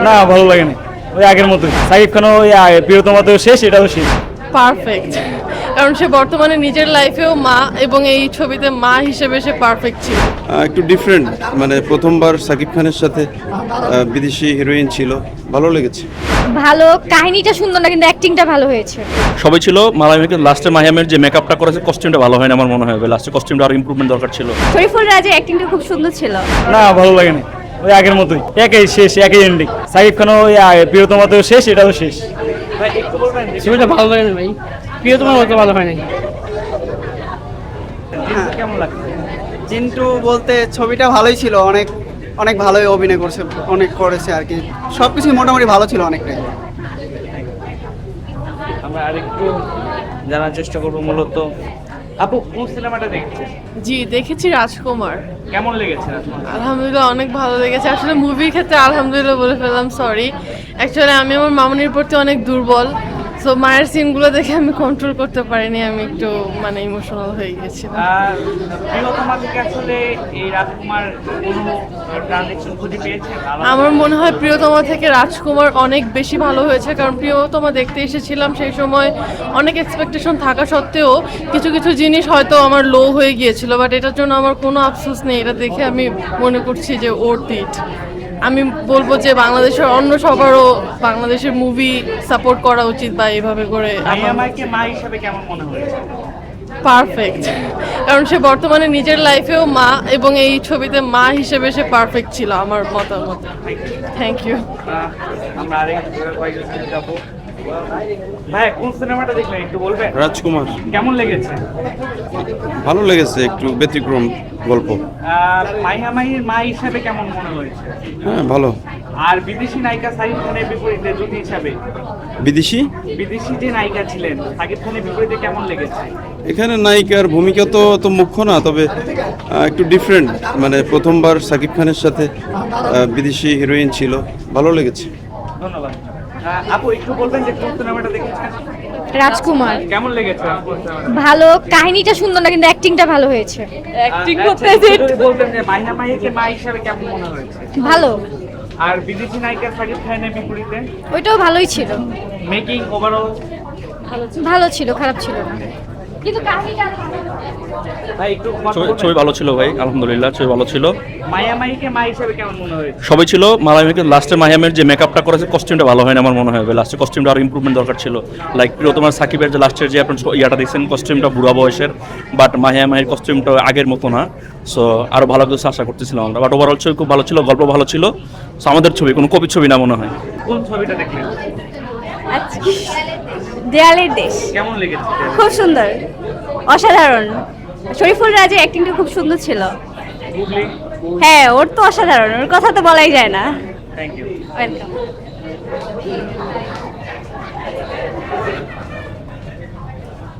না ভালো লাগেনি, ওই আগের মতোই। সাকিব খানও ওই প্রিয়তমাতেও শেষ, এটাও শেষ। পারফেক্ট, কারণ সে বর্তমানে নিজের লাইফেও মা এবং এই ছবিতে মা হিসেবে সে পারফেক্ট ছিল। একটু ডিফারেন্ট, মানে প্রথমবার সাকিব খানের সাথে বিদেশি হিরোইন ছিল, ভালো লেগেছে। ভালো, কাহিনীটা সুন্দর না কিন্তু অ্যাক্টিংটা ভালো হয়েছে। সবাই ছিল মালামিকে লাস্টে মাহিয়ামের যে মেকআপটা করেছে কস্টিউমটা ভালো হয় না আমার মনে হয়, লাস্টে কস্টিউমটা আরো ইমপ্রুভমেন্ট দরকার ছিল। শরীফুল রাজের অ্যাক্টিংটা খুব সুন্দর ছিল। না ভালো লাগেনি, ওই আগের মতোই, একই শেষ, একই এন্ডিং। সাকিব খানও ওই প্রিয়তমাতেও শেষ, এটাও শেষ। ছবিটা ভালো লাগে না ভাই, প্রিয়তমার মতো ভালো হয় নাই। কেমন লাগছে? চিন্টু বলতে ছবিটা ভালোই ছিল, অনেক অনেক ভালোই অভিনয় করছে, অনেক করেছে আর কি, সব কিছুই মোটামুটি ভালো ছিল অনেকটাই। আমরা আরেকটু জানার চেষ্টা করবো। মূলত আপু কোন সিনেমাটা দেখছেন? জি, দেখেছি রাজকুমার। কেমন লেগেছে? আলহামদুলিল্লাহ অনেক ভালো লেগেছে। আসলে মুভির ক্ষেত্রে আলহামদুলিল্লাহ বলে ফেললাম, সরি। অ্যাকচুয়ালি আমি আমার মামনির প্রতি অনেক দুর্বল, সো মায়ের সিনগুলো দেখে আমি কন্ট্রোল করতে পারিনি, আমি একটু মানে ইমোশনাল হয়ে গেছিলাম। প্রিয়তমা থেকে আসলে এই রাজকুমার কোনো ট্রানজেকশন খুঁজে পেয়েছেন? আমার মনে হয় প্রিয়তমা থেকে রাজকুমার অনেক বেশি ভালো হয়েছে, কারণ প্রিয়তমা দেখতে এসেছিলাম সেই সময় অনেক এক্সপেকটেশন থাকা সত্ত্বেও কিছু কিছু জিনিস হয়তো আমার লো হয়ে গিয়েছিল, বাট এটার জন্য আমার কোনো আফসোস নেই। এটা দেখে আমি মনে করছি যে ওর্থ ইট। আমি বলবো যে বাংলাদেশের অন্য সবারও বাংলাদেশের মুভি সাপোর্ট করা উচিত, বা এইভাবে করে আমাকে মা হিসাবে কেমন মনে হয়েছে? পারফেক্ট, কারণ সে বর্তমানে নিজের লাইফেও মা এবং এই ছবিতে মা হিসেবে সে পারফেক্ট ছিল আমার মতামত। Thank you. আমরা আরেক কয়েকজন যাবো। ভাই কোন সিনেমাটা দেখলেন একটু বলবেন? রাজকুমার কেমন লেগেছে? ভালো লেগেছে, একটু ব্যতিক্রম গল্প। মাহিয়া মাহির মা হিসাবে কেমন মনে হয়েছে? হ্যাঁ ভালো। আর বিদেশি নায়িকা সাকিব খানের বিপরীতে জুটি হিসাবে বিদেশি বিদেশি যে নায়িকা ছিলেন সাকিব খানের বিপরীতে কেমন লেগেছে? এখানে নায়িকার ভূমিকা তো মুখ্য না, তবে একটু ডিফারেন্ট, মানে প্রথমবার সাকিব খানের সাথে বিদেশি হিরোইন ছিল, ভালো লেগেছে। ধন্যবাদ। আপু একটু বলবেন যে কোন সিনেমাটা দেখেছেন? রাজকুমার কেমন লেগেছে? ভালো, কাহিনীটা সুন্দর না কিন্তু অ্যাক্টিংটা ভালো হয়েছে। অ্যাক্টিং করতে যদি বলতেন যে মাহিয়া মাহিকে মা হিসাবে কেমন মনে হয়েছে? ভালো, আর বিদেশি নায়িকা সাকিব খানের বিপরীতে ওইটাও ভালোই ছিল। মেকিং ওভারঅল ভালো ছিল, খারাপ ছিল না, কিন্তু কাহিনীটা ভাই একটু ছবি ভালো ছিল ভাই, আলহামদুলিল্লাহ ছবি ভালো ছিল। মাহিয়া মাহিকে মা হিসাবে কেমন মনে হয়েছে? সবাই ছিল মালামিকে লাস্টে মাহিয়ামের যে মেকআপটা করেছে কস্টিউমটা ভালো হয় না আমার মনে হয়, লাস্টে কস্টিউমটা আরো ইমপ্রুভমেন্ট দরকার ছিল। লাইক প্রিয়তমার সাকিবের যে লাস্টের যে আপনার ইয়াটা দেখছেন কস্টিউমটা বুড়া বয়সের, বাট মাহিয়া মাহির কস্টিউমটা আগের মতো না। সো আরো ভালো কিছু আশা করতেছিলাম আমরা, বাট ওভারঅল ছবি খুব ভালো ছিল, গল্প ভালো ছিল। সো আমাদের ছবি কোনো কবির ছবি না মনে হয়। কোন ছবিটা দেখলেন? দেয়ালের দেশ কেমন লেগেছে? খুব সুন্দর, অসাধারণ। শরীফুল রাজের অ্যাক্টিংটা খুব সুন্দর ছিল। গুগলি, হ্যাঁ, ওর তো অসাধারণ, ওর কথা তো বলাই যায় না। Thank you. ওয়েলকাম।